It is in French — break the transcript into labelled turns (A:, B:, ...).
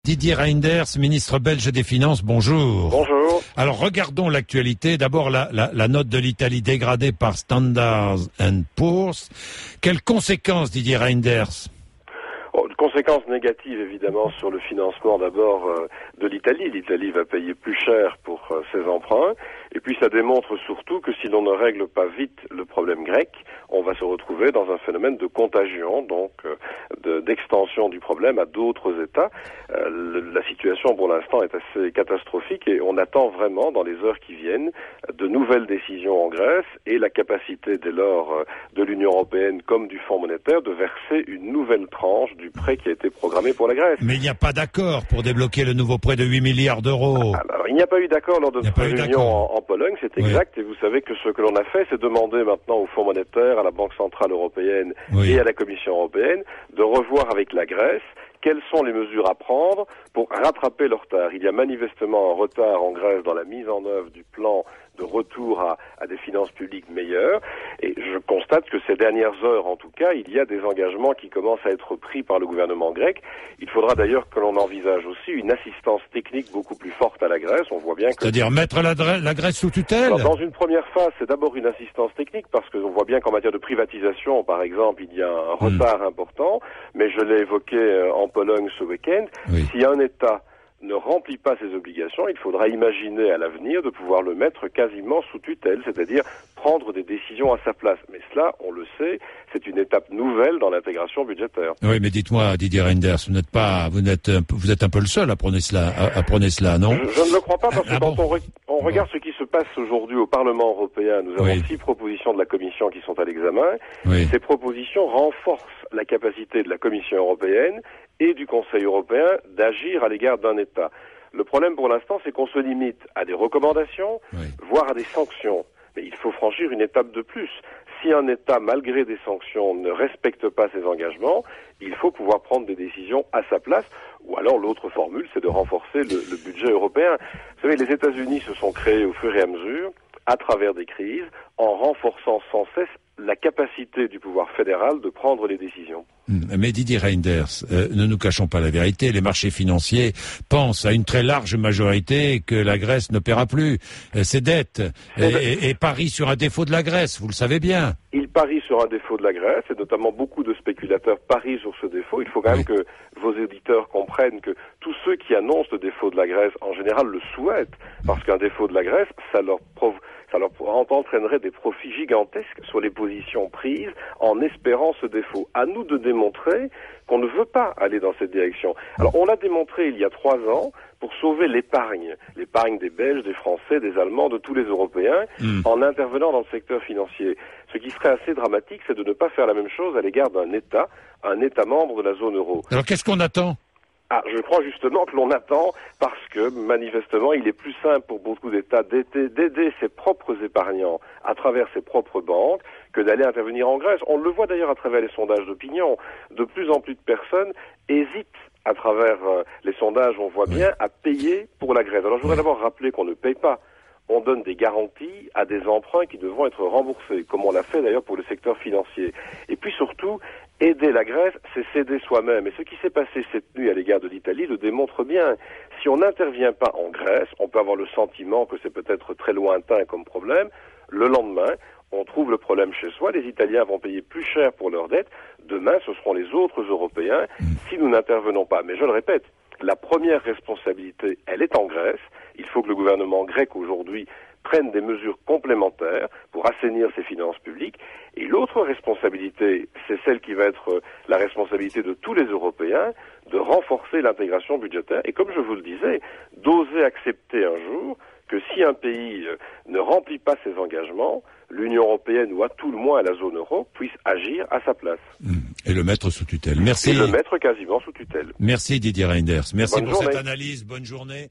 A: Didier Reynders, ministre belge des Finances, bonjour.
B: Bonjour.
A: Alors regardons l'actualité. D'abord la note de l'Italie dégradée par Standard & Poor's. Quelles conséquences, Didier Reynders?
B: Une conséquence négative évidemment sur le financement d'abord de l'Italie. L'Italie va payer plus cher pour ses emprunts. Et puis ça démontre surtout que si l'on ne règle pas vite le problème grec, on va se retrouver dans un phénomène de contagion, donc d'extension du problème à d'autres États. La situation pour l'instant est assez catastrophique et on attend vraiment dans les heures qui viennent de nouvelles décisions en Grèce et la capacité dès lors de l'Union européenne comme du Fonds monétaire de verser une nouvelle tranche du prêt qui a été programmé pour la Grèce.
A: Mais il n'y a pas d'accord pour débloquer le nouveau prêt de 8 milliards d'euros.
B: Alors, il n'y a pas eu d'accord lors de notre réunion en Pologne, c'est exact, oui. Et vous savez que ce que l'on a fait, c'est demander maintenant au Fonds monétaire, à la Banque centrale européenne et à la Commission européenne de revoir avec la Grèce quelles sont les mesures à prendre pour rattraper le retard. Il y a manifestement un retard en Grèce dans la mise en œuvre du plan de retour à des finances publiques meilleures. Et je constate que ces dernières heures, en tout cas, il y a des engagements qui commencent à être pris par le gouvernement grec. Il faudra d'ailleurs que l'on envisage aussi une assistance technique beaucoup plus forte à la Grèce. On voit bien que...
A: C'est-à-dire mettre la Grèce sous tutelle?
B: Alors, dans une première phase, c'est d'abord une assistance technique parce qu'on voit bien qu'en matière de privatisation, par exemple, il y a un retard important. Mais je l'ai évoqué en Pologne ce week-end. Si un État ne remplit pas ses obligations, il faudra imaginer à l'avenir de pouvoir le mettre quasiment sous tutelle, c'est-à-dire prendre des décisions à sa place. Mais cela, on le sait, c'est une étape nouvelle dans l'intégration budgétaire.
A: Oui, mais dites-moi, Didier Reynders, vous êtes un peu le seul à prôner cela, non?
B: Je ne le crois pas parce que quand on regarde ce qui se passe aujourd'hui au Parlement européen, nous avons 6 propositions de la Commission qui sont à l'examen. Ces propositions renforcent la capacité de la Commission européenne et du Conseil européen d'agir à l'égard d'un État. Le problème pour l'instant, c'est qu'on se limite à des recommandations, voire à des sanctions. Mais il faut franchir une étape de plus. Si un État, malgré des sanctions, ne respecte pas ses engagements, il faut pouvoir prendre des décisions à sa place. Ou alors l'autre formule, c'est de renforcer le budget européen. Vous savez, les États-Unis se sont créés au fur et à mesure, à travers des crises, en renforçant sans cesse la capacité du pouvoir fédéral de prendre les décisions.
A: Mais Didier Reynders, ne nous cachons pas la vérité, les marchés financiers pensent à une très large majorité que la Grèce ne paiera plus ses dettes et parient sur un défaut de la Grèce, vous le savez bien.
B: Ils parient sur un défaut de la Grèce et notamment beaucoup de spéculateurs parient sur ce défaut. Il faut quand même que vos éditeurs comprennent que tous ceux qui annoncent le défaut de la Grèce, en général, le souhaitent parce qu'un défaut de la Grèce, ça leur entraînerait des profits gigantesques sur les positions prises en espérant ce défaut. À nous de démontrer qu'on ne veut pas aller dans cette direction. Alors on l'a démontré il y a 3 ans pour sauver l'épargne des Belges, des Français, des Allemands, de tous les Européens, en intervenant dans le secteur financier. Ce qui serait assez dramatique, c'est de ne pas faire la même chose à l'égard d'un État membre de la zone euro.
A: Alors qu'est-ce qu'on attend ?
B: Je crois justement que l'on attend parce que, manifestement, il est plus simple pour beaucoup d'États d'aider ses propres épargnants à travers ses propres banques que d'aller intervenir en Grèce. On le voit d'ailleurs à travers les sondages d'opinion. De plus en plus de personnes hésitent à travers les sondages, on voit bien, à payer pour la Grèce. Alors je voudrais d'abord rappeler qu'on ne paye pas. On donne des garanties à des emprunts qui devront être remboursés, comme on l'a fait d'ailleurs pour le secteur financier. Et puis surtout, aider la Grèce, c'est s'aider soi-même. Et ce qui s'est passé cette nuit à l'égard de l'Italie le démontre bien. Si on n'intervient pas en Grèce, on peut avoir le sentiment que c'est peut-être très lointain comme problème. Le lendemain, on trouve le problème chez soi. Les Italiens vont payer plus cher pour leurs dettes. Demain, ce seront les autres Européens si nous n'intervenons pas. Mais je le répète, la première responsabilité, elle est en Grèce. Il faut que le gouvernement grec aujourd'hui prenne des mesures complémentaires pour assainir ses finances publiques. Et l'autre responsabilité, c'est celle qui va être la responsabilité de tous les Européens, de renforcer l'intégration budgétaire. Et comme je vous le disais, d'oser accepter un jour que si un pays ne remplit pas ses engagements, l'Union européenne ou à tout le moins la zone euro puisse agir à sa place.
A: Et le mettre sous tutelle. Merci.
B: Et le mettre quasiment sous tutelle.
A: Merci Didier Reynders. Merci pour
B: cette
A: analyse. Bonne journée.